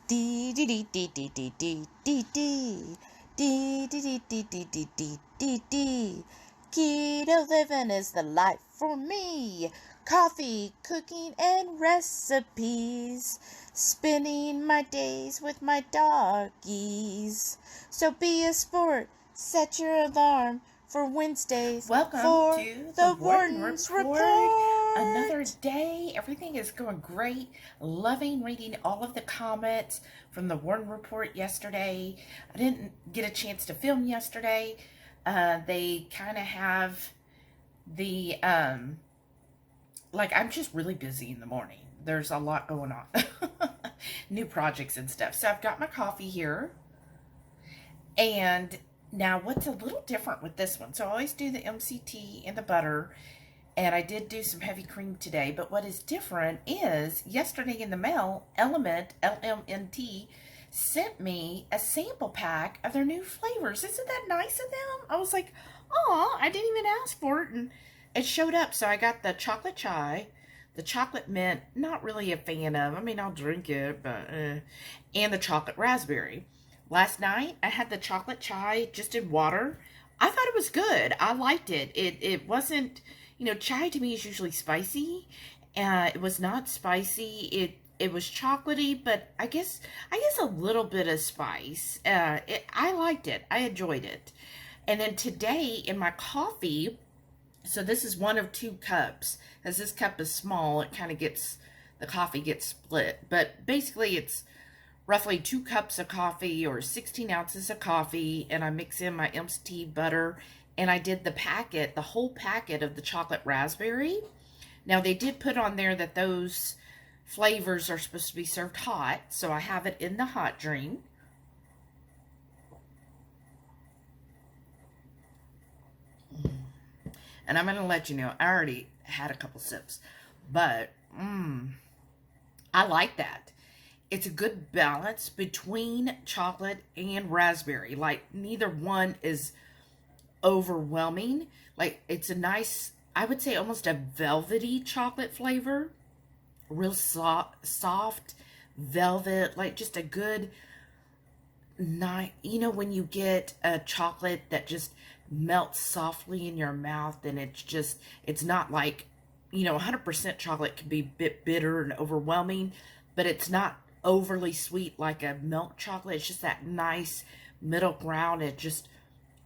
Dee dee dee dee dee dee dee dee dee dee dee dee dee dee dee dee dee dee. Keto living is the life for me. Coffee, cooking, and recipes. Spending my days with my doggies. So be a sport. Set your alarm for Wednesdays. Welcome for to the Warden Warden's Report. Report. Another day. Everything is going great. Loving reading all of the comments from the Warden Report yesterday. I didn't get a chance to film yesterday. They kind of have the, I'm just really busy in the morning. There's a lot going on. New projects and stuff. So I've got my coffee here. And now, what's a little different with this one? So I always do the MCT and the butter, and I did do some heavy cream today. But what is different is yesterday in the mail, Element, LMNT, sent me a sample pack of their new flavors. Isn't that nice of them? I was like, oh, I didn't even ask for it, and it showed up. So I got the chocolate chai, the chocolate mint, not really a fan of. I mean, I'll drink it, but, and the chocolate raspberry. Last night, I had the chocolate chai just in water. I thought it was good. I liked it. It wasn't, chai to me is usually spicy. It was not spicy. It was chocolatey, but I guess a little bit of spice. I liked it. I enjoyed it. And then today in my coffee, so this is one of 2 cups. As this cup is small, it kind of the coffee gets split. But basically it's roughly 2 cups of coffee or 16 ounces of coffee, and I mix in my MCT butter, and I did the whole packet of the chocolate raspberry. Now, they did put on there that those flavors are supposed to be served hot, so I have it in the hot drink. And I'm going to let you know, I already had a couple sips, but I like that. It's a good balance between chocolate and raspberry. Like, neither one is overwhelming. Like, it's a nice, I would say almost a velvety chocolate flavor. Real soft velvet, like just a good night. When you get a chocolate that just melts softly in your mouth, and it's not like, 100% chocolate can be a bit bitter and overwhelming, but it's not overly sweet like a milk chocolate. It's just that nice middle ground. It's just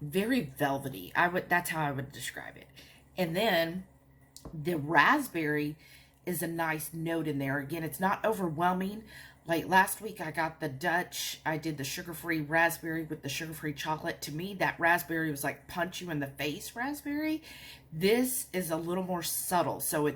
very velvety. That's how I would describe it. And then the raspberry is a nice note in there. Again, it's not overwhelming. Like last week I got the Dutch. I did the sugar-free raspberry with the sugar-free chocolate. To me, that raspberry was like punch you in the face raspberry. This is a little more subtle. So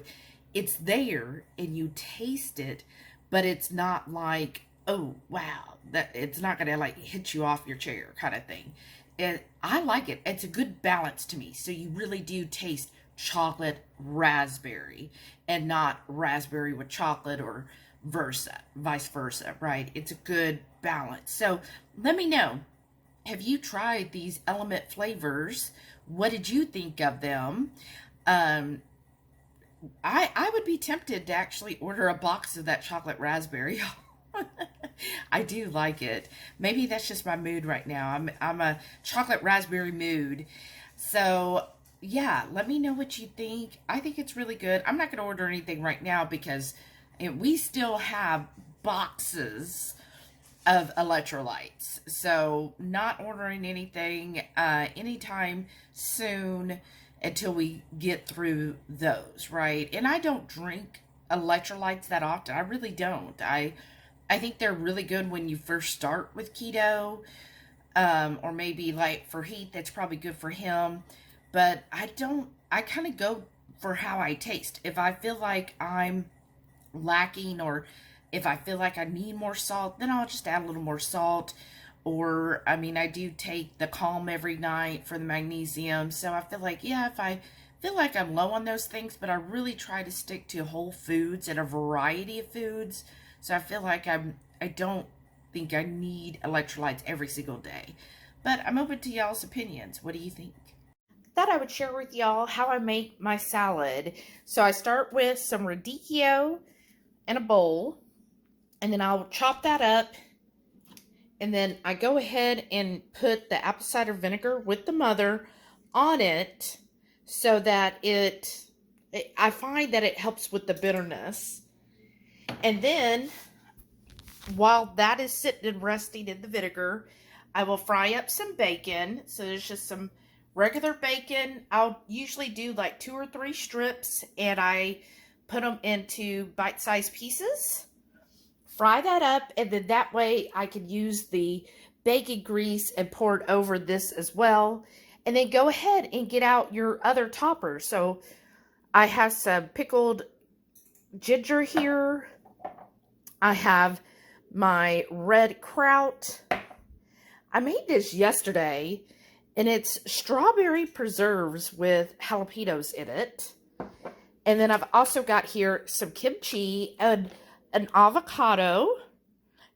it's there and you taste it, but it's not like, oh, wow, that it's not going to like hit you off your chair kind of thing. And I like it. It's a good balance to me. So you really do taste chocolate raspberry and not raspberry with chocolate or vice versa, right? It's a good balance. So let me know, have you tried these Element flavors? What did you think of them? I would be tempted to actually order a box of that chocolate raspberry. I do like it. Maybe that's just my mood right now. I'm a chocolate raspberry mood. So yeah, let me know what you think. I think it's really good. I'm not going to order anything right now because we still have boxes of electrolytes. So not ordering anything anytime soon until we get through those, right? And I don't drink electrolytes that often. I really don't. I think they're really good when you first start with keto, or maybe like for Heath, it's probably good for him. But I kind of go for how I taste. If I feel like I'm lacking, or if I feel like I need more salt, then I'll just add a little more salt. Or, I mean, I do take the Calm every night for the magnesium. So I feel like, yeah, if I feel like I'm low on those things, but I really try to stick to whole foods and a variety of foods. So I feel like I don't think I need electrolytes every single day. But I'm open to y'all's opinions. What do you think? Thought I would share with y'all how I make my salad. So I start with some radicchio in a bowl, and then I'll chop that up And then I go ahead and put the apple cider vinegar with the mother on it so that I find that it helps with the bitterness. And then while that is sitting and resting in the vinegar, I will fry up some bacon. So there's just some regular bacon. I'll usually do like 2 or 3 strips, and I put them into bite-sized pieces. Fry that up, and then that way I can use the bacon grease and pour it over this as well. And then go ahead and get out your other toppers. So I have some pickled ginger here. I have my red kraut. I made this yesterday, and it's strawberry preserves with jalapenos in it. And then I've also got here some kimchi and an avocado.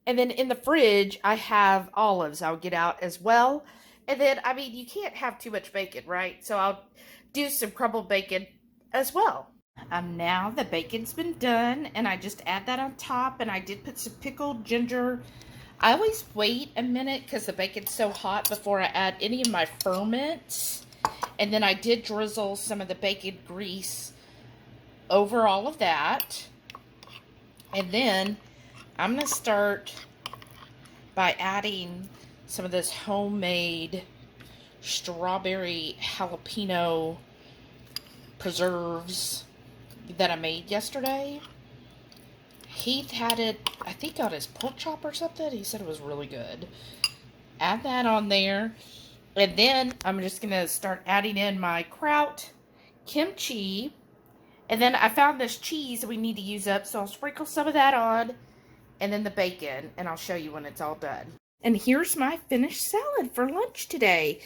And then in the fridge, I have olives I'll get out as well. And then, I mean, you can't have too much bacon, right? So I'll do some crumbled bacon as well. Now the bacon's been done, and I just add that on top, and I did put some pickled ginger. I always wait a minute because the bacon's so hot before I add any of my ferments. And then I did drizzle some of the bacon grease over all of that. And then I'm going to start by adding some of this homemade strawberry jalapeno preserves that I made yesterday. Heath had it, I think, on his pork chop or something. He said it was really good. Add that on there. And then I'm just going to start adding in my kraut, kimchi, and then I found this cheese that we need to use up, so I'll sprinkle some of that on, and then the bacon, and I'll show you when it's all done. And here's my finished salad for lunch today.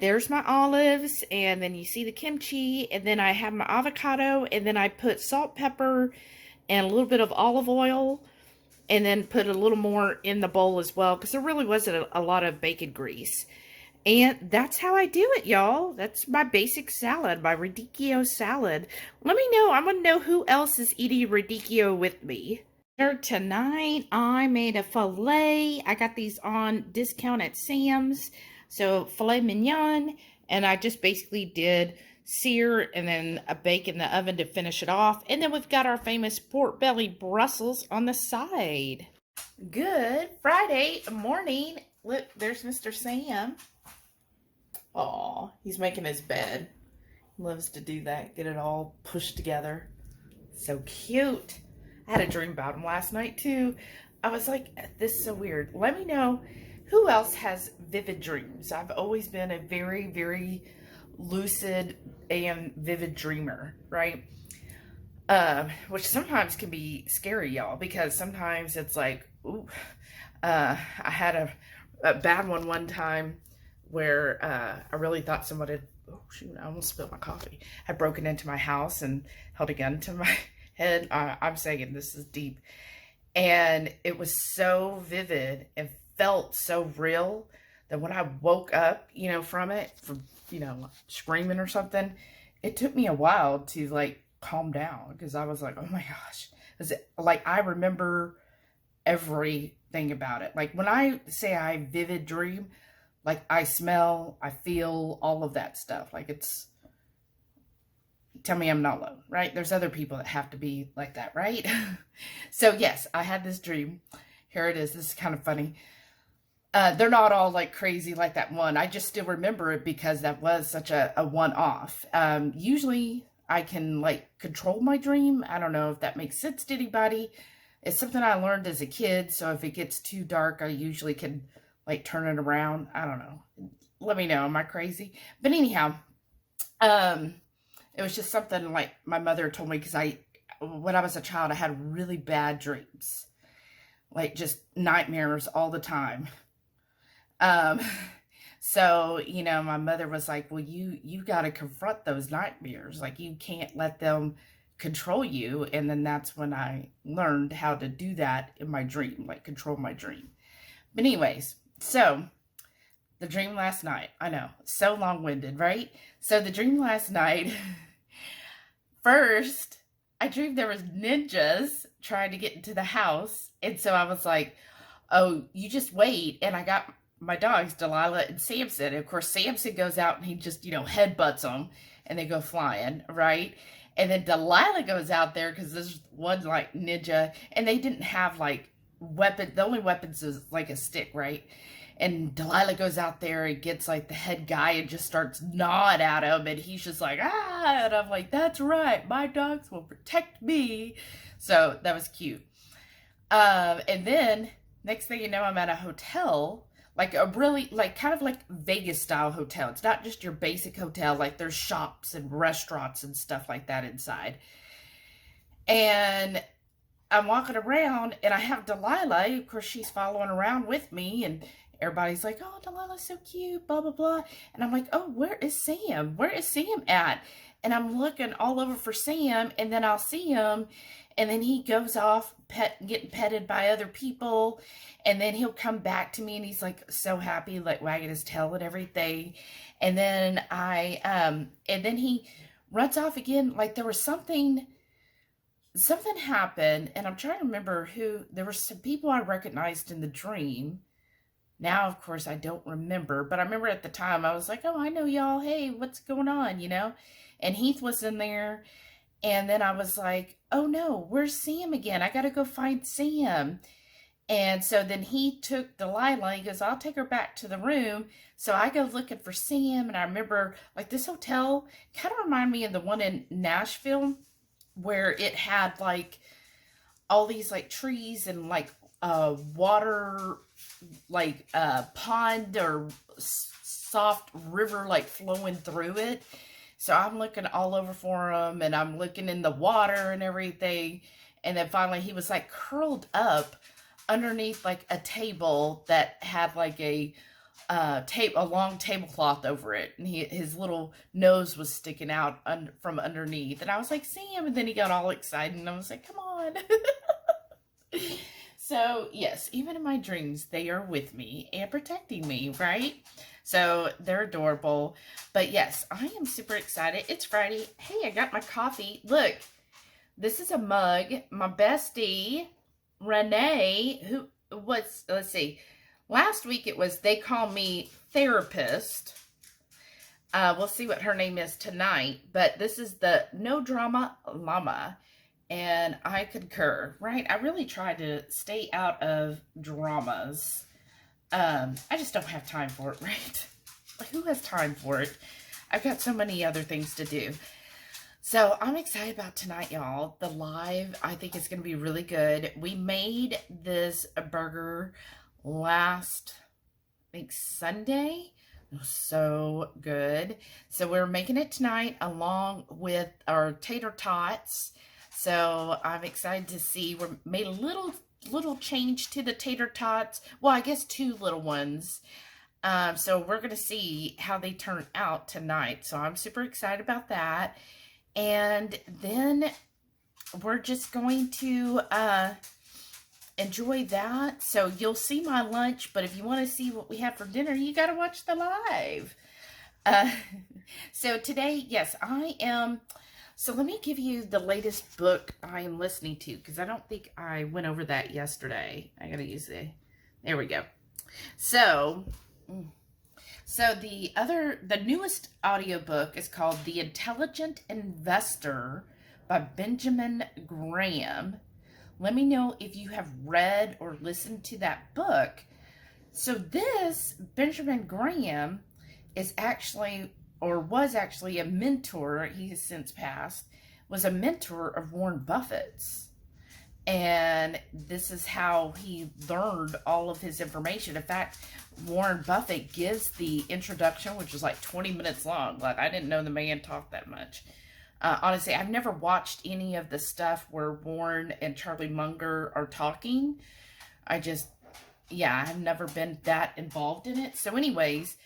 There's my olives, and then you see the kimchi, and then I have my avocado, and then I put salt, pepper, and a little bit of olive oil, and then put a little more in the bowl as well, because there really wasn't a lot of bacon grease. And that's how I do it, y'all. That's my basic salad, my radicchio salad. Let me know. I want to know who else is eating radicchio with me. Tonight, I made a filet. I got these on discount at Sam's. So, filet mignon. And I just basically did sear and then a bake in the oven to finish it off. And then we've got our famous pork belly Brussels on the side. Good Friday morning. Look, there's Mr. Sam. Aw, he's making his bed. He loves to do that. Get it all pushed together. So cute. I had a dream about him last night too. I was like, this is so weird. Let me know who else has vivid dreams. I've always been a very, very lucid and vivid dreamer, right? Which sometimes can be scary, y'all, because sometimes it's like, ooh. I had a bad one time where I really thought someone had, oh shoot, I almost spilled my coffee, had broken into my house and held a gun to my head. I'm saying this is deep. And it was so vivid and felt so real that when I woke up, you know, from it, from, you know, screaming or something, it took me a while to like calm down, because I was like, oh my gosh. Like, I remember everything about it. Like, when I say I vivid dream, like, I smell, I feel all of that stuff. Like, it's, tell me I'm not alone, right? There's other people that have to be like that, right? So yes, I had this dream. Here it is. This is kind of funny. They're not all like crazy like that one. I just still remember it because that was such a one-off. Usually I can like control my dream. I don't know if that makes sense to anybody. It's something I learned as a kid. So if it gets too dark, I usually can like turn it around. I don't know. Let me know. Am I crazy? But anyhow, it was just something like my mother told me, because when I was a child, I had really bad dreams, like just nightmares all the time. So, you know, my mother was like, well, you got to confront those nightmares. Like, you can't let them control you. And then that's when I learned how to do that in my dream, like control my dream. But anyways, so the dream last night, I know, so long-winded, right? So the dream last night, first, I dreamed there was ninjas trying to get into the house. And so I was like, oh, you just wait. And I got my dogs, Delilah and Samson. And of course, Samson goes out and he just, headbutts them and they go flying, right? And then Delilah goes out there because there's one like ninja and they didn't have like weapon. The only weapons is like a stick, right? And Delilah goes out there and gets like the head guy and just starts gnawing at him. And he's just like, ah. And I'm like, that's right. My dogs will protect me. So that was cute. And then next thing you know, I'm at a hotel, like a really, like kind of like Vegas style hotel. It's not just your basic hotel. Like there's shops and restaurants and stuff like that inside. And I'm walking around and I have Delilah. Of course, she's following around with me and everybody's like, oh, Delilah's so cute, blah, blah, blah. And I'm like, oh, where is Sam? Where is Sam at? And I'm looking all over for Sam, and then I'll see him, and then he goes off getting petted by other people, and then he'll come back to me, and he's like so happy, like wagging his tail and everything. And then and then he runs off again. Like there was something happened, and I'm trying to remember who. There were some people I recognized in the dream. Now, of course, I don't remember, but I remember at the time I was like, oh, I know y'all. Hey, what's going on, And Heath was in there, and then I was like, oh no, where's Sam again? I got to go find Sam. And so then he took Delilah, he goes, I'll take her back to the room. So I go looking for Sam, and I remember, like, this hotel kind of reminded me of the one in Nashville, where it had, like, all these, like, trees and, like, water, like pond or soft river like flowing through it. So I'm looking all over for him, and I'm looking in the water and everything. And then finally he was like curled up underneath like a table that had like a long tablecloth over it, and his little nose was sticking out from underneath. And I was like, Sam, and then he got all excited, and I was like, come on. So, yes, even in my dreams, they are with me and protecting me, right? So, they're adorable. But, yes, I am super excited. It's Friday. Hey, I got my coffee. Look, this is a mug. My bestie, Renee, who was, let's see, last week it was, they call me therapist. We'll see what her name is tonight. But this is the No Drama Llama. And I concur, right? I really try to stay out of dramas. I just don't have time for it, right? Like, who has time for it? I've got so many other things to do. So, I'm excited about tonight, y'all. The live, I think, is going to be really good. We made this burger last, I think, Sunday. It was so good. So, we're making it tonight along with our tater tots. So I'm excited to see. We made a little change to the tater tots. Well, I guess 2 little ones. So we're going to see how they turn out tonight. So I'm super excited about that. And then we're just going to enjoy that. So you'll see my lunch. But if you want to see what we have for dinner, you got to watch the live. So today, yes, I am... So let me give you the latest book I am listening to, because I don't think I went over that yesterday. I gotta use there we go. So the newest audiobook is called The Intelligent Investor by Benjamin Graham. Let me know if you have read or listened to that book. So this Benjamin Graham is actually, or was actually, a mentor. He has since passed, was a mentor of Warren Buffett's. And this is how he learned all of his information. In fact, Warren Buffett gives the introduction, which is like 20 minutes long. Like, I didn't know the man talked that much. Honestly, I've never watched any of the stuff where Warren and Charlie Munger are talking. I've never been that involved in it. So anyways,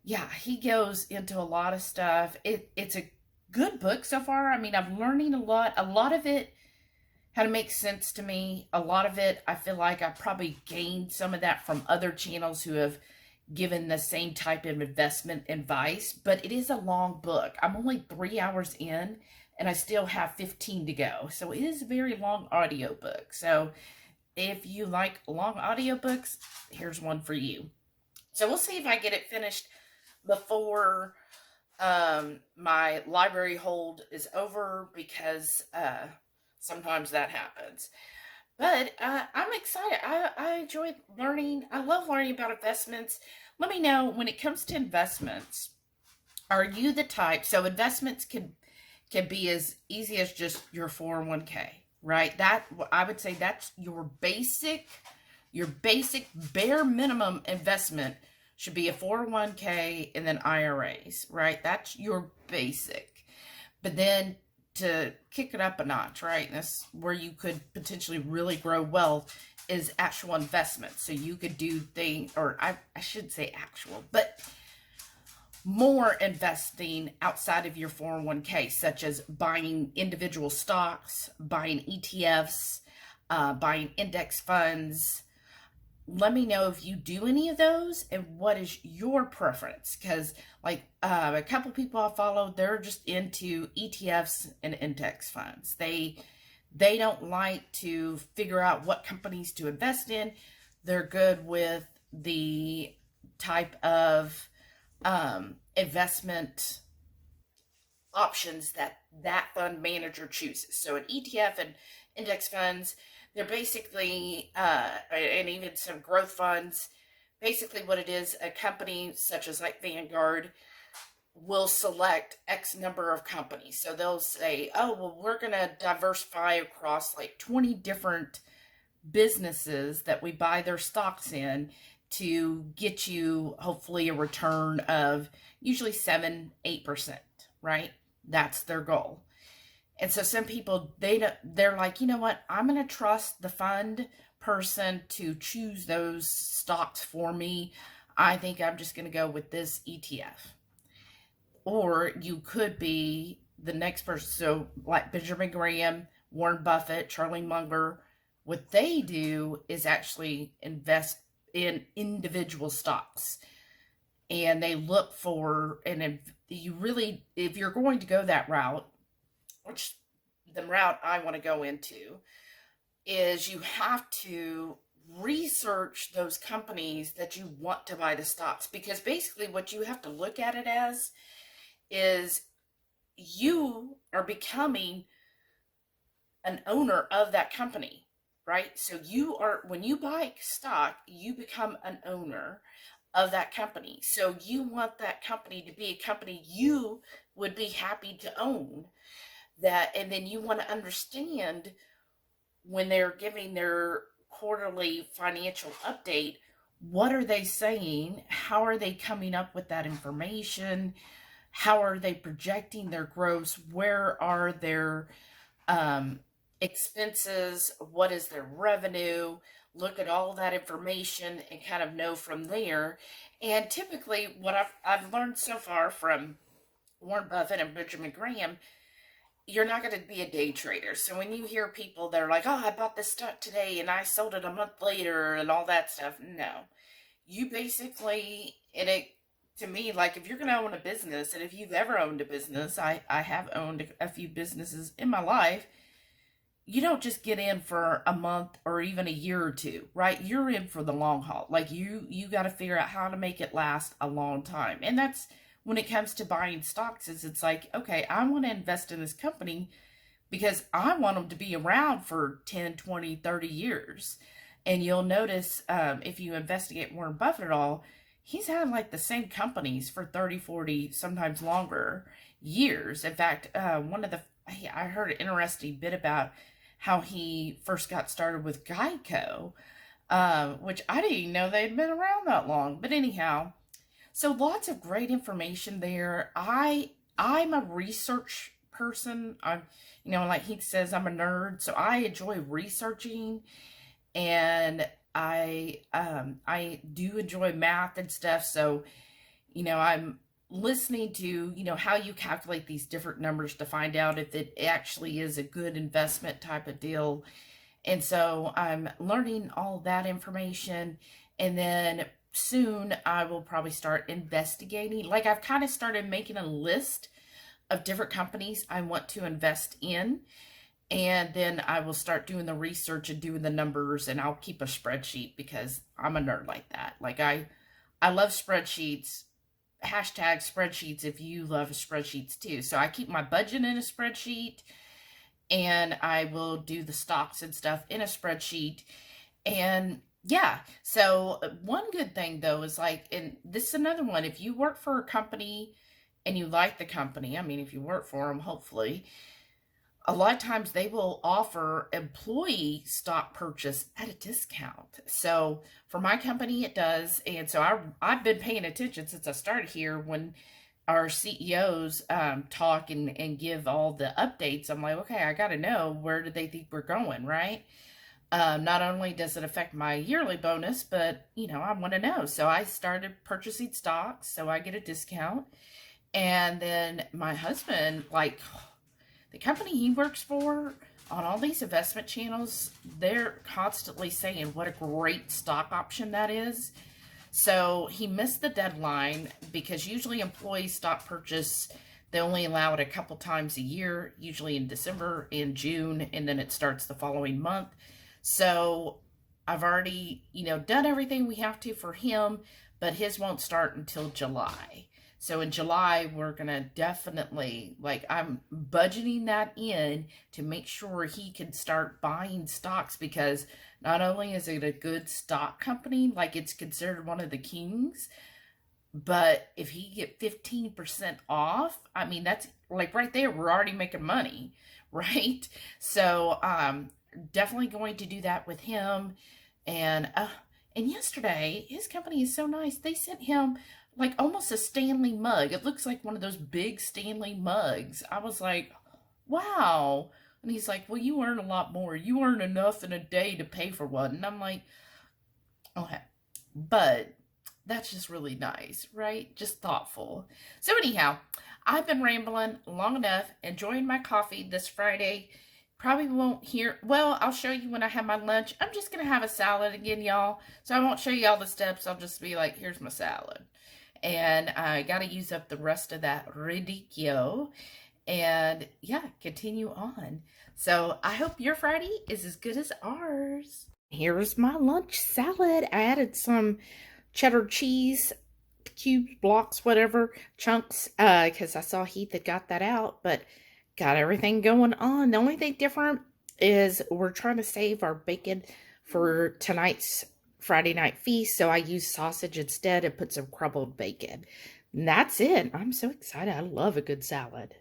yeah, he goes into a lot of stuff. It's a good book so far. I mean, I'm learning a lot. A lot of it how to make sense to me. A lot of it, I feel like I probably gained some of that from other channels who have given the same type of investment advice. But it is a long book. I'm only 3 hours in, and I still have 15 to go. So it is a very long audio book. So if you like long audiobooks, here's one for you. So we'll see if I get it finished before my library hold is over, because sometimes that happens. But I'm excited. I enjoy learning. I love learning about investments. Let me know, when it comes to investments, are you the type? So investments can be as easy as just your 401k, right? That, I would say, that's your basic bare minimum investment should be a 401k and then IRAs, right? That's your basic. But then to kick it up a notch, right? That's where you could potentially really grow wealth, is actual investments. So you could do things, or I should say actual, but more investing outside of your 401k, such as buying individual stocks, buying ETFs, buying index funds. Let me know if you do any of those and what is your preference, because like a couple people I follow, they're just into ETFs and index funds. They don't like to figure out what companies to invest in. They're good with the type of investment options that fund manager chooses. So an ETF and index funds, they're basically, and even some growth funds, basically what it is, a company such as like Vanguard will select X number of companies. So they'll say, oh, well, we're going to diversify across like 20 different businesses that we buy their stocks in to get you hopefully a return of usually 7-8%, right? That's their goal. And so some people, they're like, you know what, I'm going to trust the fund person to choose those stocks for me. I think I'm just going to go with this ETF. Or you could be the next person. So like Benjamin Graham, Warren Buffett, Charlie Munger, what they do is actually invest in individual stocks. And they look for, and if you're going to go that route, which the route I want to go into, is you have to research those companies that you want to buy the stocks. Because basically what you have to look at it as is you are becoming an owner of that company, right? So when you buy stock, you become an owner of that company. So you want that company to be a company you would be happy to own. That, and then you want to understand when they're giving their quarterly financial update, what are they saying? How are they coming up with that information? How are they projecting their gross? Where are their expenses? What is their revenue? Look at all that information and kind of know from there. And typically what I've learned so far from Warren Buffett and Benjamin Graham, you're not going to be a day trader. So when you hear people that are like, oh, I bought this stock today and I sold it a month later and all that stuff, no. You basically, to me, like if you're going to own a business, and if you've ever owned a business, I have owned a few businesses in my life, you don't just get in for a month or even a year or two, right? You're in for the long haul. Like you got to figure out how to make it last a long time. And that's when it comes to buying stocks, is it's like, okay, I want to invest in this company because I want them to be around for 10, 20, 30 years. And you'll notice if you investigate Warren Buffett at all, he's had like the same companies for 30, 40, sometimes longer years. In fact, I heard an interesting bit about how he first got started with Geico, which I didn't even know they'd been around that long. But anyhow, so lots of great information there. I'm a research person. Like Heath says, I'm a nerd, so I enjoy researching, and I do enjoy math and stuff. So, I'm listening to, how you calculate these different numbers to find out if it actually is a good investment type of deal. And so I'm learning all that information, and then soon I will probably start investigating. Like I've kind of started making a list of different companies I want to invest in. And then I will start doing the research and doing the numbers, and I'll keep a spreadsheet because I'm a nerd like that. Like I love spreadsheets. Hashtag spreadsheets if you love spreadsheets too. So I keep my budget in a spreadsheet, and I will do the stocks and stuff in a spreadsheet. And yeah, so one good thing though is like, and this is another one, if you work for a company and you like the company, I mean, if you work for them, hopefully, a lot of times they will offer employee stock purchase at a discount. So for my company, it does. And so I've been paying attention since I started here when our CEOs talk and give all the updates. I'm like, okay, I got to know, where do they think we're going, right? Not only does it affect my yearly bonus, but, you know, I want to know. So I started purchasing stocks so I get a discount. And then my husband, like, the company he works for, on all these investment channels, they're constantly saying what a great stock option that is. So he missed the deadline because usually employee stock purchase, they only allow it a couple times a year, usually in December and June, and then it starts the following month. So I've already, you know, done everything we have to for him, but his won't start until July. So in July, we're going to definitely, like, I'm budgeting that in to make sure he can start buying stocks, because not only is it a good stock company, like it's considered one of the kings, but if he get 15% off, I mean, that's like right there, we're already making money, right? So definitely going to do that with him. And yesterday, his company is so nice. They sent him like almost a Stanley mug. It looks like one of those big Stanley mugs. I was like, wow. And he's like, well, you earn a lot more. You earn enough in a day to pay for one. And I'm like, okay. But that's just really nice, right? Just thoughtful. So anyhow, I've been rambling long enough, enjoying my coffee this Friday. Probably won't hear, well, I'll show you when I have my lunch. I'm just going to have a salad again, y'all. So I won't show you all the steps. I'll just be like, here's my salad. And I got to use up the rest of that radicchio. And yeah, continue on. So I hope your Friday is as good as ours. Here's my lunch salad. I added some cheddar cheese, cubes, blocks, whatever, chunks, because I saw Heath had got that out, but got everything going on. The only thing different is we're trying to save our bacon for tonight's Friday night feast, so I used sausage instead and put some crumbled bacon. And that's it. I'm so excited. I love a good salad.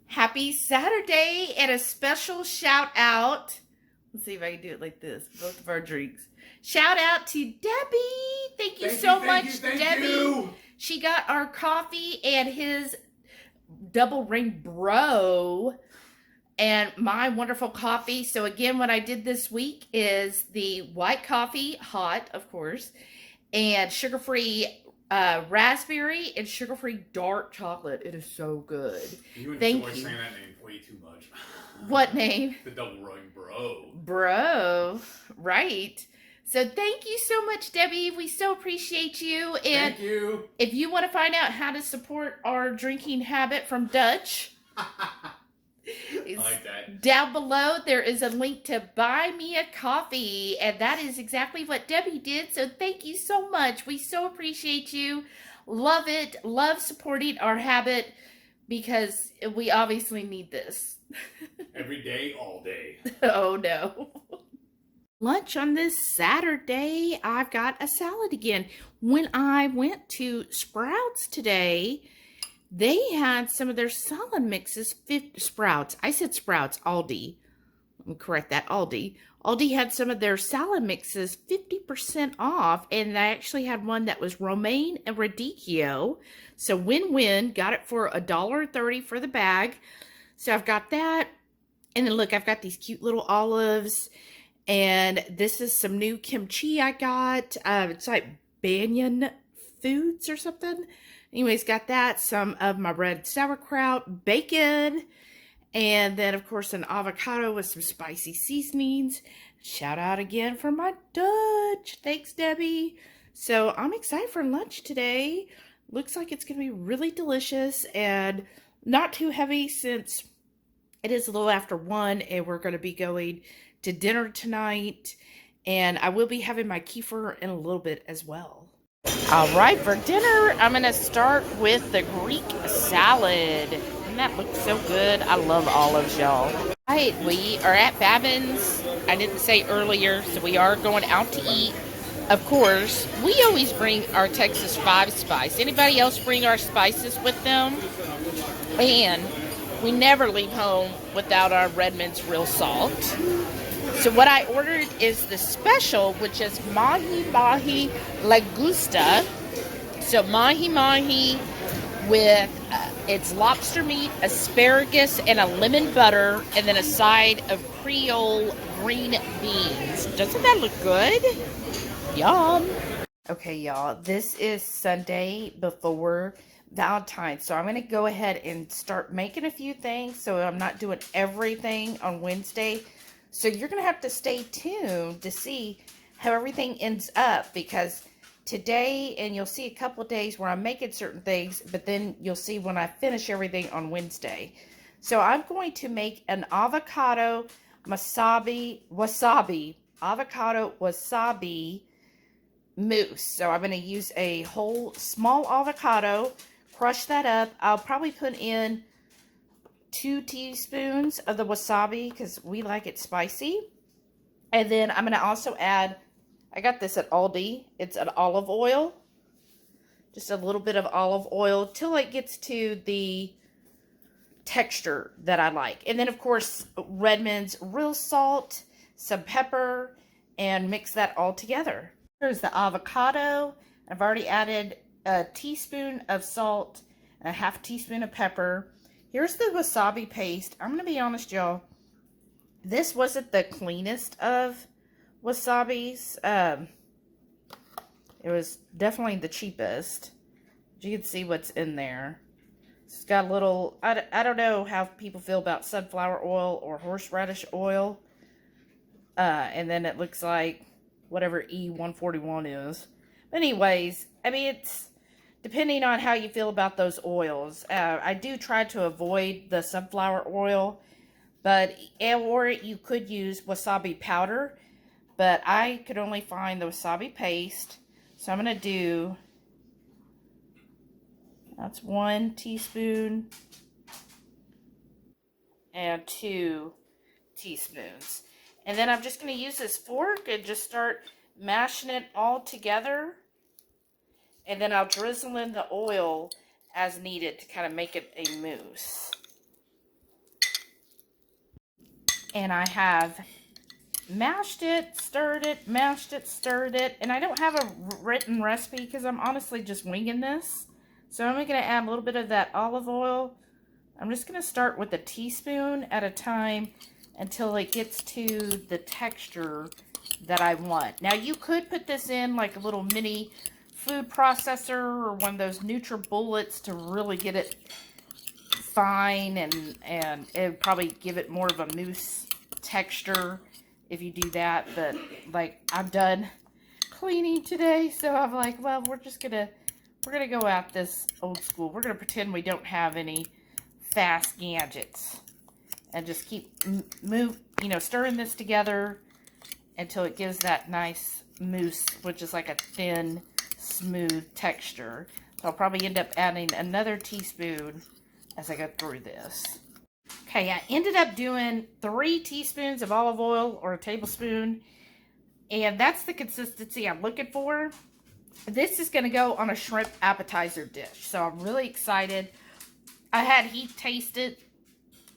Happy Saturday, and a special shout out. Let's see if I can do it like this. Both of our drinks. Shout out to Debbie. Thank you so much, Debbie. She got our coffee and his double ring bro and my wonderful coffee. So again, what I did this week is the white coffee, hot, of course, and sugar-free raspberry and sugar-free dark chocolate. It is so good. You enjoy Thank you. saying that name way too much. What name? The double ring bro. Bro, right. So thank you so much, Debbie. We so appreciate you. And thank you. If you want to find out how to support our drinking habit from Dutch, I like that. Down below, there is a link to buy me a coffee. And that is exactly what Debbie did. So thank you so much. We so appreciate you. Love it. Love supporting our habit, because we obviously need this. Every day, all day. Oh, no. Lunch on this Saturday, I've got a salad again. When I went to Sprouts today, they had some of their salad mixes, Sprouts. I said Sprouts, Aldi. Let me correct that, Aldi. Aldi had some of their salad mixes 50% off, and I actually had one that was romaine and radicchio. So win-win, got it for $1.30 for the bag. So I've got that. And then look, I've got these cute little olives. And this is some new kimchi I got. It's like Banyan Foods or something. Anyways, got that. Some of my red sauerkraut, bacon. And then, of course, an avocado with some spicy seasonings. Shout out again for my Dutch. Thanks, Debbie. So I'm excited for lunch today. Looks like it's going to be really delicious and not too heavy, since It is a little after 1, and we're going to be going to dinner tonight. And I will be having my kefir in a little bit as well. All right, for dinner, I'm going to start with the Greek salad. And that looks so good. I love olives, y'all. All right, we are at Babin's. I didn't say earlier, so we are going out to eat. Of course, we always bring our Texas 5 spice. Anybody else bring our spices with them? And we never leave home without our Redmond's real salt. So what I ordered is the special, which is mahi mahi lagusta. So mahi mahi with it's lobster meat, asparagus, and a lemon butter, and then a side of Creole green beans. Doesn't that look good? Yum. Okay, y'all, this is Sunday before Valentine, so I'm going to go ahead and start making a few things, so I'm not doing everything on Wednesday. So you're going to have to stay tuned to see how everything ends up, because today, and you'll see a couple of days where I'm making certain things, but then you'll see when I finish everything on Wednesday. So I'm going to make an avocado avocado wasabi mousse. So I'm going to use a whole small avocado, crush that up. I'll probably put in 2 teaspoons of the wasabi because we like it spicy. And then I'm going to also add, I got this at Aldi. It's an olive oil. Just a little bit of olive oil till it gets to the texture that I like. And then, of course, Redmond's real salt, some pepper, and mix that all together. Here's the avocado. I've already added a teaspoon of salt and a half teaspoon of pepper. Here's the wasabi paste. I'm going to be honest, y'all. This wasn't the cleanest of wasabis. It was definitely the cheapest. You can see what's in there. It's got a little, I don't know how people feel about sunflower oil or horseradish oil. And then it looks like whatever E141 is. But anyways, I mean, it's depending on how you feel about those oils. I do try to avoid the sunflower oil, or you could use wasabi powder, but I could only find the wasabi paste. So I'm going to do, that's 1 teaspoon and 2 teaspoons. And then I'm just going to use this fork and just start mashing it all together. And then I'll drizzle in the oil as needed to kind of make it a mousse. And I have mashed it, stirred it, mashed it, stirred it. And I don't have a written recipe because I'm honestly just winging this. So I'm going to add a little bit of that olive oil. I'm just going to start with a teaspoon at a time until it gets to the texture that I want. Now you could put this in like a little mini food processor or one of those NutriBullets to really get it fine, and it would probably give it more of a mousse texture if you do that. But like, I'm done cleaning today, so I'm like, well, we're gonna go out this old school. We're gonna pretend we don't have any fast gadgets and just keep stirring this together until it gives that nice mousse, which is like a thin, smooth texture. So I'll probably end up adding another teaspoon as I go through this. Okay, I ended up doing 3 teaspoons of olive oil, or a tablespoon, and that's the consistency I'm looking for. This is going to go on a shrimp appetizer dish, so I'm really excited. I had Heath taste it.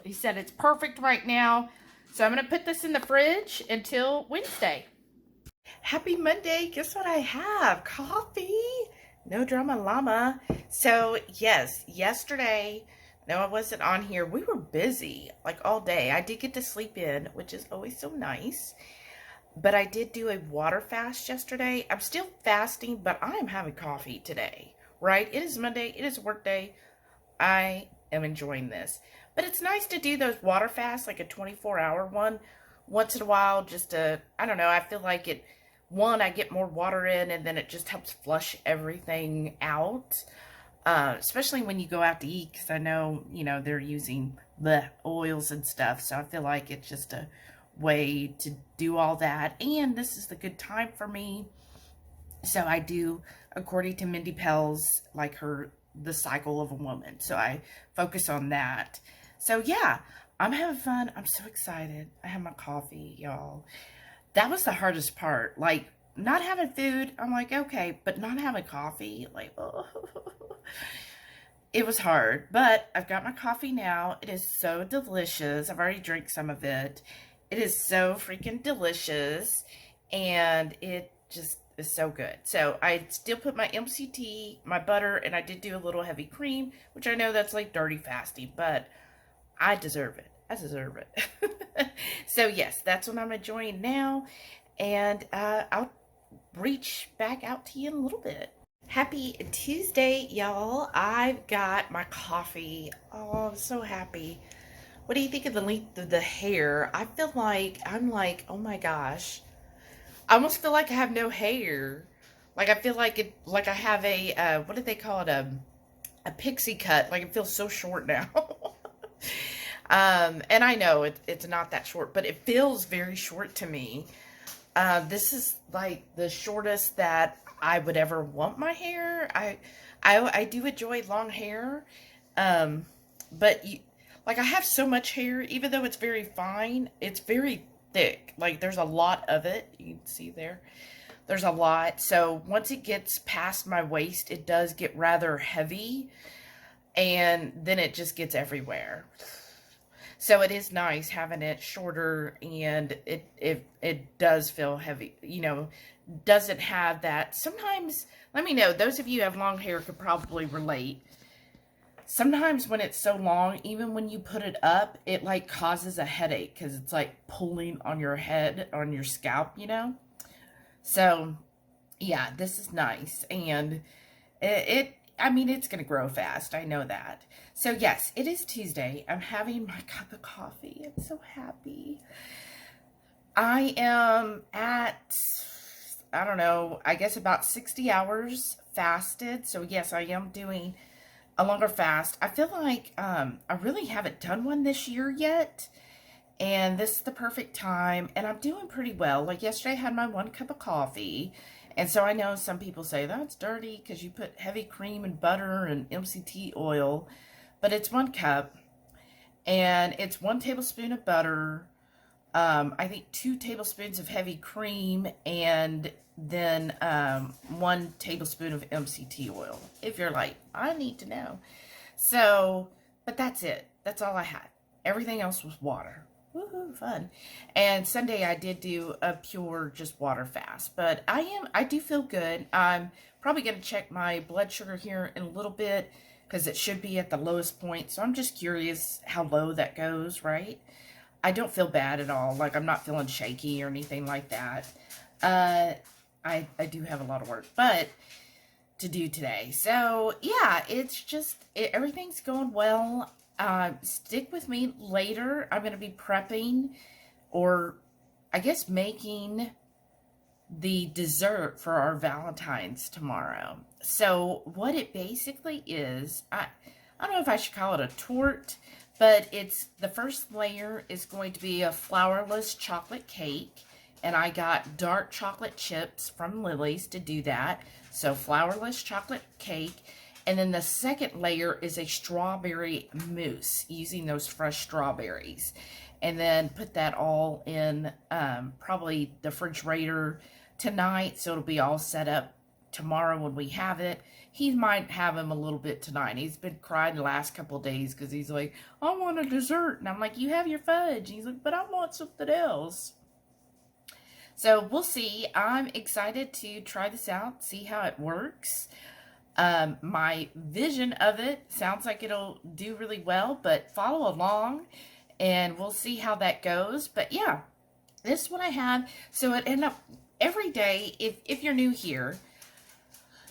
He said it's perfect right now. So I'm going to put this in the fridge until Wednesday. Happy Monday. Guess what I have? Coffee. No drama llama. So yes, yesterday, no, I wasn't on here. We were busy like all day. I did get to sleep in, which is always so nice. But I did do a water fast yesterday. I'm still fasting, but I am having coffee today, right? It is Monday. It is work day. I am enjoying this. But it's nice to do those water fasts, like a 24-hour one, once in a while, just to, I don't know, I feel like it, one, I get more water in, and then it just helps flush everything out. especially when you go out to eat, because I know, they're using the oils and stuff. So I feel like it's just a way to do all that. And this is the good time for me. So I do, according to Mindy Pell's, like the cycle of a woman. So I focus on that. So yeah, I'm having fun. I'm so excited. I have my coffee, y'all. That was the hardest part. Like, not having food, I'm like, okay, but not having coffee, like, oh. It was hard, but I've got my coffee now. It is so delicious. I've already drank some of it. It is so freaking delicious, and it just is so good. So I still put my MCT, my butter, and I did do a little heavy cream, which I know that's like dirty fasty, but I deserve it. I deserve it. So yes, that's what I'm enjoying now, and I'll reach back out to you in a little bit. Happy Tuesday, y'all. I've got my coffee. Oh, I'm so happy. What do you think of the length of the hair? I feel like, I'm like, oh my gosh. I almost feel like I have no hair. Like, I feel like like I have a, what did they call it? A pixie cut. Like, it feels so short now. And I know it's not that short, but it feels very short to me. This is like the shortest that I would ever want my hair. I do enjoy long hair. But like, I have so much hair, even though it's very fine, it's very thick. Like, there's a lot of it. You can see there's a lot. So once it gets past my waist, it does get rather heavy, and then it just gets everywhere. So it is nice having it shorter, and it does feel heavy, doesn't have that. Sometimes, let me know, those of you who have long hair could probably relate. Sometimes when it's so long, even when you put it up, it like causes a headache because it's like pulling on your head, on your scalp, So yeah, this is nice, and I mean, it's going to grow fast. I know that. So yes, it is Tuesday. I'm having my cup of coffee. I'm so happy. I am at, I don't know, I guess about 60 hours fasted. So yes, I am doing a longer fast. I feel like I really haven't done one this year yet. And this is the perfect time. And I'm doing pretty well. Like yesterday I had my 1 cup of coffee. And so I know some people say that's dirty because you put heavy cream and butter and MCT oil. But it's 1 cup. And it's 1 tablespoon of butter. I think 2 tablespoons of heavy cream. And then 1 tablespoon of MCT oil. If you're like, I need to know. So, but that's it. That's all I had. Everything else was water. Woohoo, fun. And Sunday I did do a pure just water fast, but I do feel good. I'm probably going to check my blood sugar here in a little bit because it should be at the lowest point. So I'm just curious how low that goes, right? I don't feel bad at all. Like, I'm not feeling shaky or anything like that. I do have a lot of work, but to do today. So yeah, it's just, everything's going well. Stick with me later. I'm going to be prepping, or I guess making the dessert for our Valentine's tomorrow. So what it basically is, I don't know if I should call it a torte, but it's, the first layer is going to be a flourless chocolate cake, and I got dark chocolate chips from Lily's to do that. So flourless chocolate cake. And then the second layer is a strawberry mousse, using those fresh strawberries. And then put that all in probably the refrigerator tonight, so it'll be all set up tomorrow when we have it. He might have him a little bit tonight. He's been crying the last couple of days because he's like, I want a dessert. And I'm like, you have your fudge. He's like, but I want something else. So we'll see. I'm excited to try this out, see how it works. My vision of it sounds like it'll do really well, but follow along and we'll see how that goes. But yeah, this is what I have. So it ended up every day, if you're new here,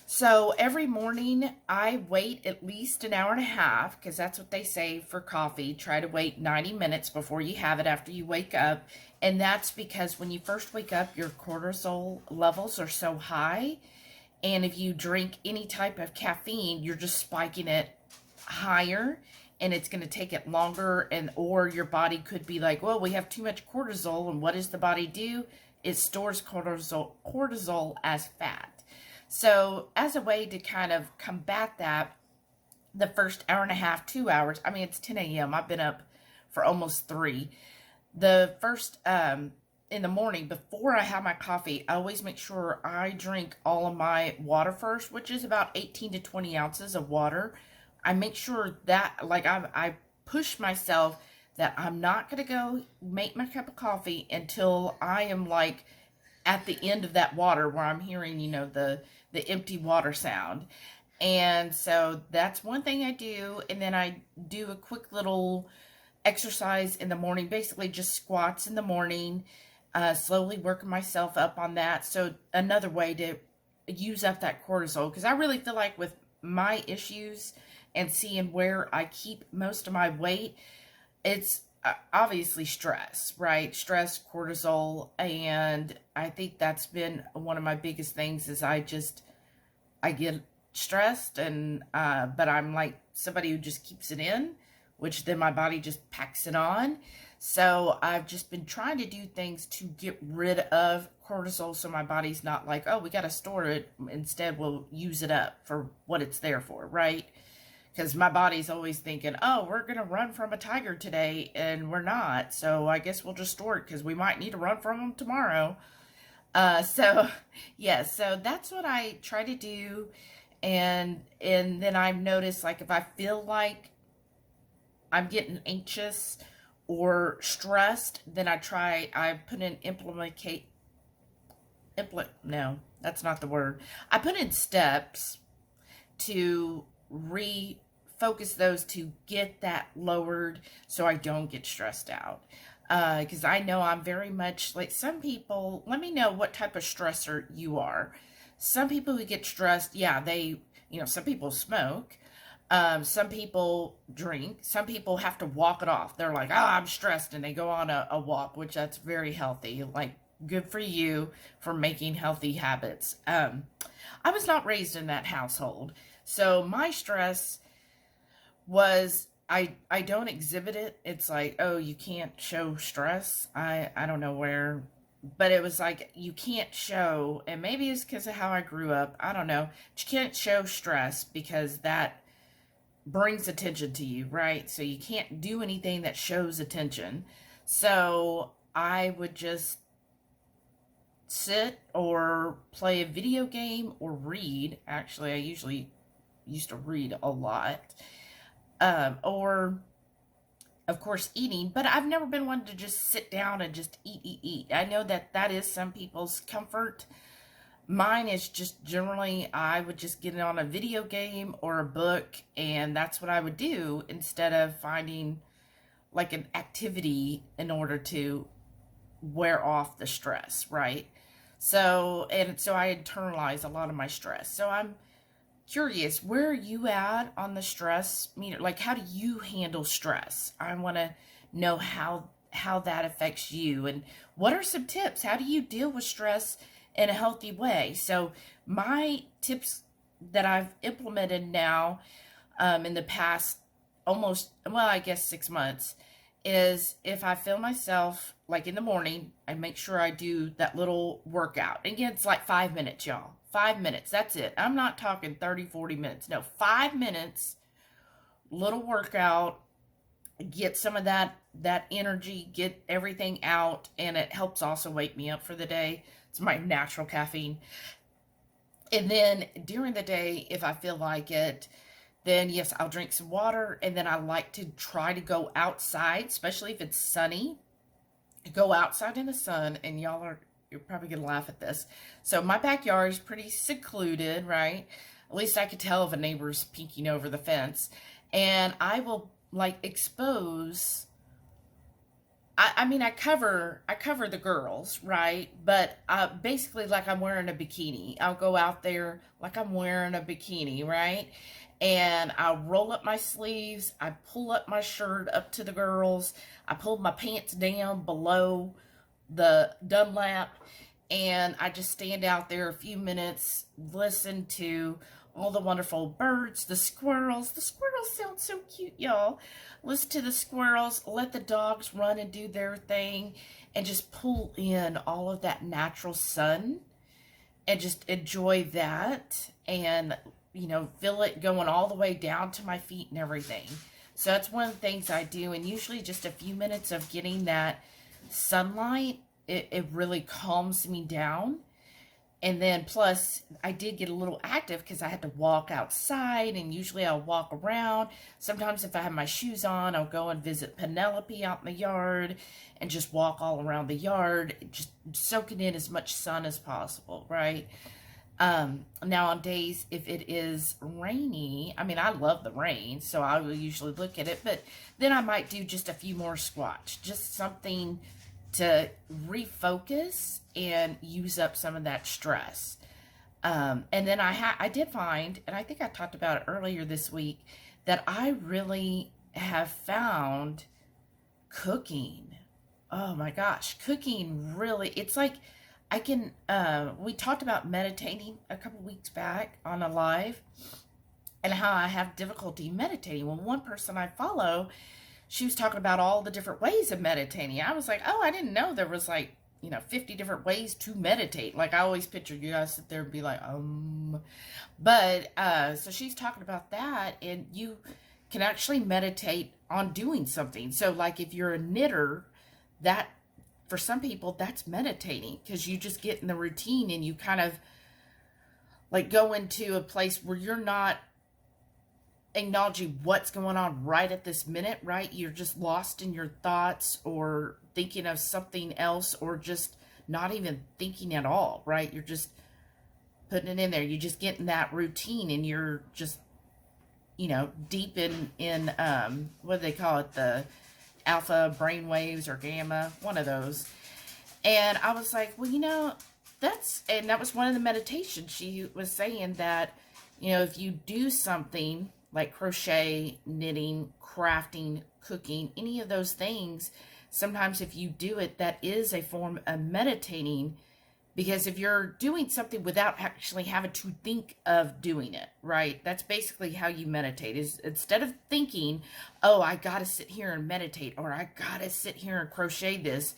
so every morning I wait at least an hour and a half, because that's what they say for coffee. Try to wait 90 minutes before you have it after you wake up. And that's because when you first wake up, your cortisol levels are so high. And if you drink any type of caffeine, you're just spiking it higher, and it's going to take it longer, and or your body could be like, well, we have too much cortisol, and what does the body do? It stores cortisol as fat. So as a way to kind of combat that, the first hour and a half, 2 hours, I mean, it's 10 a.m. I've been up for almost 3. The first, in the morning, before I have my coffee, I always make sure I drink all of my water first, which is about 18 to 20 ounces of water. I make sure that, like, I push myself that I'm not going to go make my cup of coffee until I am, like, at the end of that water where I'm hearing, you know, the empty water sound. And so that's one thing I do. And then I do a quick little exercise in the morning, basically just squats in the morning, slowly working myself up on that. So another way to use up that cortisol, because I really feel like with my issues and seeing where I keep most of my weight, it's obviously stress, right? Stress, cortisol, and I think that's been one of my biggest things is I get stressed, and but I'm like somebody who just keeps it in, which then my body just packs it on. So I've just been trying to do things to get rid of cortisol, so my body's not like, oh, we got to store it. Instead, we'll use it up for what it's there for, right? Because my body's always thinking, oh, we're going to run from a tiger today, and we're not. So I guess we'll just store it because we might need to run from them tomorrow. So that's what I try to do. And then I've noticed, like, if I feel like I'm getting anxious or stressed, then I put in I put in steps to refocus those to get that lowered so I don't get stressed out. Because I know I'm very much like some people. Let me know what type of stressor you are. Some people who get stressed, some people smoke. Some people drink. Some people have to walk it off. They're like, I'm stressed, and they go on a walk, which that's very healthy. Like, good for you for making healthy habits. I was not raised in that household. So my stress was, I don't exhibit it. It's like, oh, you can't show stress. I don't know where, but it was like, you can't show, and maybe it's because of how I grew up. I don't know. But you can't show stress because that brings attention to you, right? So you can't do anything that shows attention. So I would just sit or play a video game or read. Actually, I usually used to read a lot. Or, of course, eating. But I've never been one to just sit down and just eat. I know that is some people's comfort. Mine is just generally, I would just get on a video game or a book, and that's what I would do instead of finding like an activity in order to wear off the stress, right? So I internalize a lot of my stress. So I'm curious, where are you at on the stress meter? Like, how do you handle stress? I want to know how that affects you, and what are some tips? How do you deal with stress in a healthy way? So my tips that I've implemented now in the past I guess 6 months, is if I feel myself, like in the morning, I make sure I do that little workout. Again, it's like 5 minutes, y'all. 5 minutes, that's it. I'm not talking 30, 40 minutes. No, 5 minutes, little workout, get some of that energy, get everything out, and it helps also wake me up for the day. It's my natural caffeine. And then during the day, if I feel like it, then yes, I'll drink some water. And then I like to try to go outside, especially if it's sunny. Go outside in the sun, and you're probably going to laugh at this. So my backyard is pretty secluded, right? At least I could tell if a neighbor's peeking over the fence. And I will like expose, I cover the girls, right? But basically like I'm wearing a bikini. I'll go out there like I'm wearing a bikini, right? And I roll up my sleeves. I pull up my shirt up to the girls. I pull my pants down below the Dunlap. and I just stand out there a few minutes, listen to all the wonderful birds, the squirrels. The squirrels sound so cute, y'all. Listen to the squirrels, let the dogs run and do their thing, and just pull in all of that natural sun and just enjoy that, and, you know, feel it going all the way down to my feet and everything. So that's one of the things I do, and usually just a few minutes of getting that sunlight, it really calms me down. And then plus, I did get a little active because I had to walk outside, and usually I'll walk around. Sometimes if I have my shoes on, I'll go and visit Penelope out in the yard and just walk all around the yard, just soaking in as much sun as possible, right? Now on days, if it is rainy, I mean, I love the rain, so I will usually look at it, but then I might do just a few more squats, just something to refocus and use up some of that stress. And then I did find, and I think I talked about it earlier this week, that I really have found cooking. Oh my gosh, cooking really, it's like I can, we talked about meditating a couple weeks back on a live and how I have difficulty meditating. Well, one person I follow, she was talking about all the different ways of meditating. I was like, oh, I didn't know there was like, 50 different ways to meditate. Like I always pictured you guys sit there and be like, But, so she's talking about that, and you can actually meditate on doing something. So like if you're a knitter, that, for some people, that's meditating, because you just get in the routine and you kind of like go into a place where you're not acknowledging what's going on right at this minute, right? You're just lost in your thoughts or thinking of something else, or just not even thinking at all, right? You're just putting it in there. You just get in that routine, and you're just, deep in what do they call it? The alpha brain waves or gamma, one of those. And I was like, well, that was one of the meditations. She was saying that, if you do something like crochet, knitting, crafting, cooking, any of those things, sometimes if you do it, that is a form of meditating, because if you're doing something without actually having to think of doing it, right? That's basically how you meditate, is instead of thinking, oh, I got to sit here and meditate, or I got to sit here and crochet this,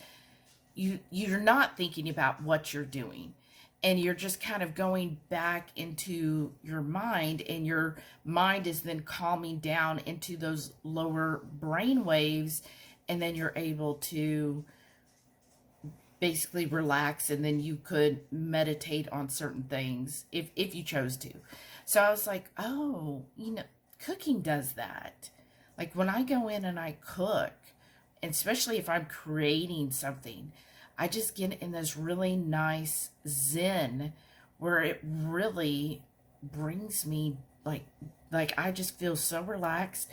you're not thinking about what you're doing. And you're just kind of going back into your mind, and your mind is then calming down into those lower brain waves, and then you're able to basically relax, and then you could meditate on certain things if you chose to. So I was like, oh, cooking does that. Like when I go in and I cook, and especially if I'm creating something, I just get in this really nice zen where it really brings me like I just feel so relaxed,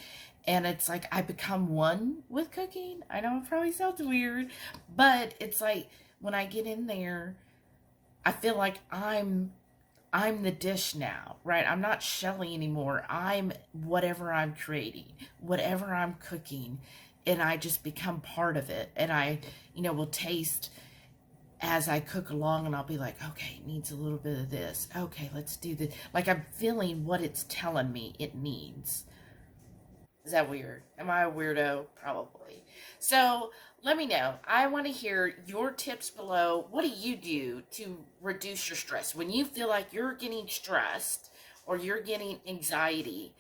and it's like I become one with cooking. I know it probably sounds weird, but it's like when I get in there, I feel like I'm the dish now, right? I'm not Shelly anymore. I'm whatever I'm creating, whatever I'm cooking, and I just become part of it. And I, will taste as I cook along, and I'll be like, okay, it needs a little bit of this. Okay, let's do this. Like I'm feeling what it's telling me it needs. Is that weird? Am I a weirdo? Probably. So let me know. I want to hear your tips below. What do you do to reduce your stress? When you feel like you're getting stressed or you're getting anxiety,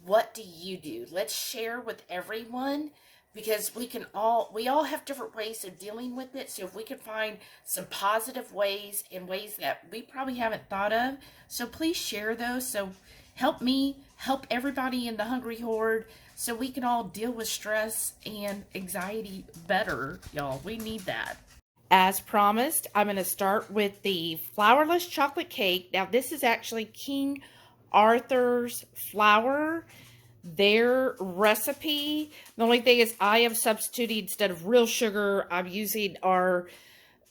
what do you do? Let's share with everyone, because we all have different ways of dealing with it. So if we can find some positive ways and ways that we probably haven't thought of, so please share those. So help me, help everybody in the Hungry Horde, so we can all deal with stress and anxiety better, y'all. We need that. As promised, I'm going to start with the flourless chocolate cake. Now, this is actually King Arthur's flour, their recipe. The only thing is I am substituting, instead of real sugar, I'm using our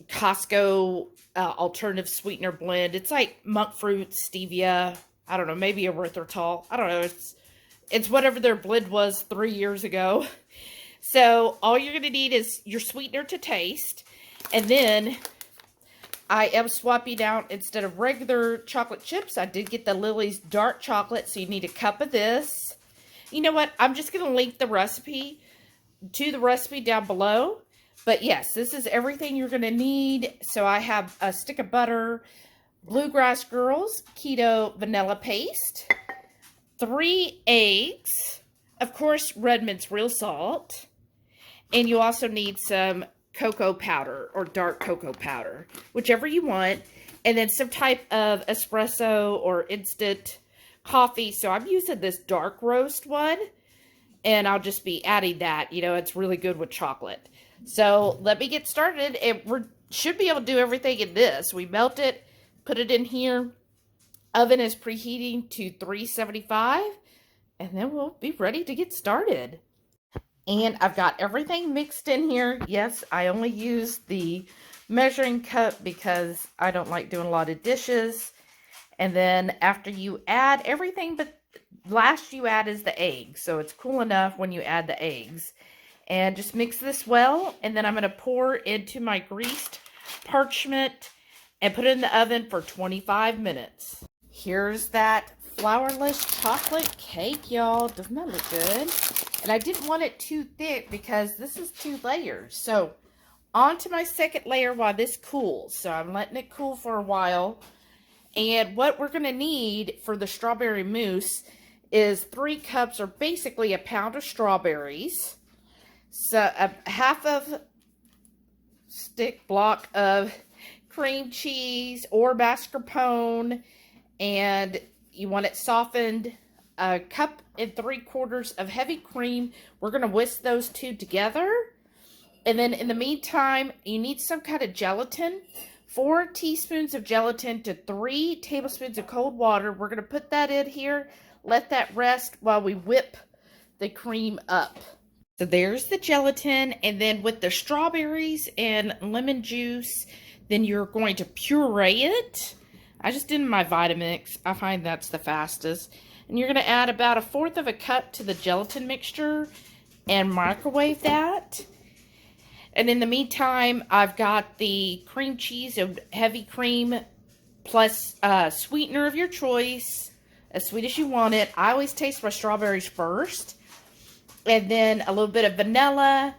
Costco alternative sweetener blend. It's like monk fruit, stevia, I don't know, maybe erythritol. I don't know. It's whatever their blend was 3 years ago. So all you're going to need is your sweetener to taste. And then I am swapping out, instead of regular chocolate chips, I did get the Lily's dark chocolate, so you need a cup of this. You know what? I'm just going to link the recipe down below. But yes, this is everything you're going to need. So I have a stick of butter, Bluegrassgirl's keto vanilla paste, 3 eggs, of course, Redmond's real salt, and you also need some cocoa powder or dark cocoa powder, whichever you want, and then some type of espresso or instant coffee. So I'm using this dark roast one, and I'll just be adding that. You know, it's really good with chocolate. So let me get started, and we should be able to do everything in this. We melt it, put it in here. Oven is preheating to 375, and then we'll be ready to get started. And I've got everything mixed in here. Yes, I only use the measuring cup because I don't like doing a lot of dishes. And then after you add everything, but last you add is the eggs. So it's cool enough when you add the eggs. And just mix this well. And then I'm going to pour into my greased parchment and put it in the oven for 25 minutes. Here's that flourless chocolate cake, y'all. Doesn't that look good? And I didn't want it too thick because this is 2 layers. So on to my second layer while this cools. So I'm letting it cool for a while. And what we're going to need for the strawberry mousse is 3 cups, or basically a pound of strawberries. So a half of stick block of cream cheese or mascarpone, and you want it softened. A cup and 3/4 of heavy cream. We're going to whisk those 2 together. And then in the meantime, you need some kind of gelatin. 4 teaspoons of gelatin to 3 tablespoons of cold water. We're going to put that in here. Let that rest while we whip the cream up. So there's the gelatin. And then with the strawberries and lemon juice, then you're going to puree it. I just did my Vitamix. I find that's the fastest. And you're going to add about 1/4 cup to the gelatin mixture and microwave that. And in the meantime, I've got the cream cheese and heavy cream plus sweetener of your choice, as sweet as you want it. I always taste my strawberries first. And then a little bit of vanilla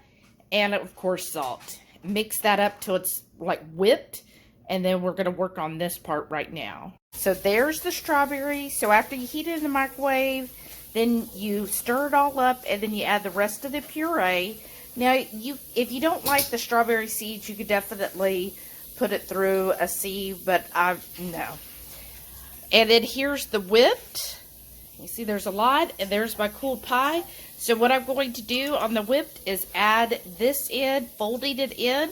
and, of course, salt. Mix that up till it's like whipped. And then we're going to work on this part right now. So there's the strawberry. So after you heat it in the microwave, then you stir it all up, and then you add the rest of the puree. Now, if you don't like the strawberry seeds, you could definitely put it through a sieve, but no. And then here's the whipped. You see there's a lot, and there's my cooled pie. So what I'm going to do on the whipped is add this in, folding it in.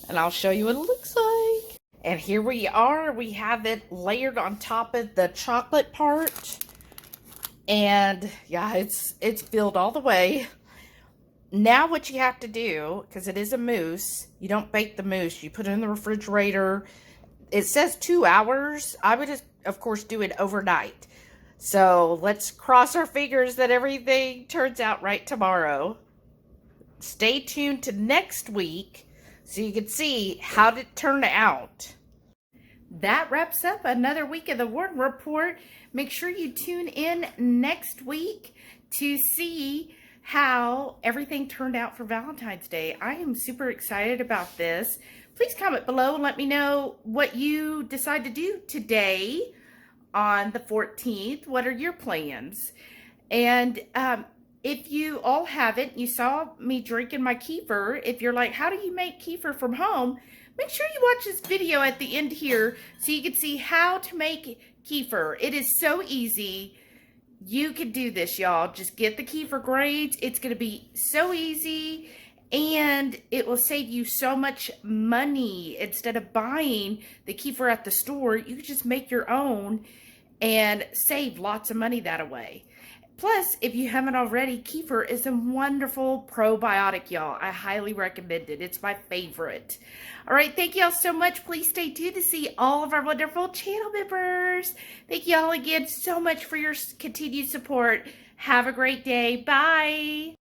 And I'll show you what it looks like. And here we are. We have it layered on top of the chocolate part. And yeah, it's filled all the way. Now what you have to do, because it is a mousse, you don't bake the mousse. You put it in the refrigerator. It says 2 hours. I would just, of course, do it overnight. So let's cross our fingers that everything turns out right tomorrow. Stay tuned to next week, so you can see how it turned out. That wraps up another week of the Warden Report. Make sure you tune in next week to see how everything turned out for Valentine's Day. I am super excited about this. Please comment below and let me know what you decide to do today on the 14th. What are your plans? And if you all haven't, you saw me drinking my kefir. If you're like, how do you make kefir from home? Make sure you watch this video at the end here so you can see how to make kefir. It is so easy. You can do this, y'all. Just get the kefir grains. It's going to be so easy, and it will save you so much money. Instead of buying the kefir at the store, you can just make your own and save lots of money that way. Plus, if you haven't already, kefir is a wonderful probiotic, y'all. I highly recommend it. It's my favorite. All right, thank y'all so much. Please stay tuned to see all of our wonderful channel members. Thank y'all again so much for your continued support. Have a great day. Bye.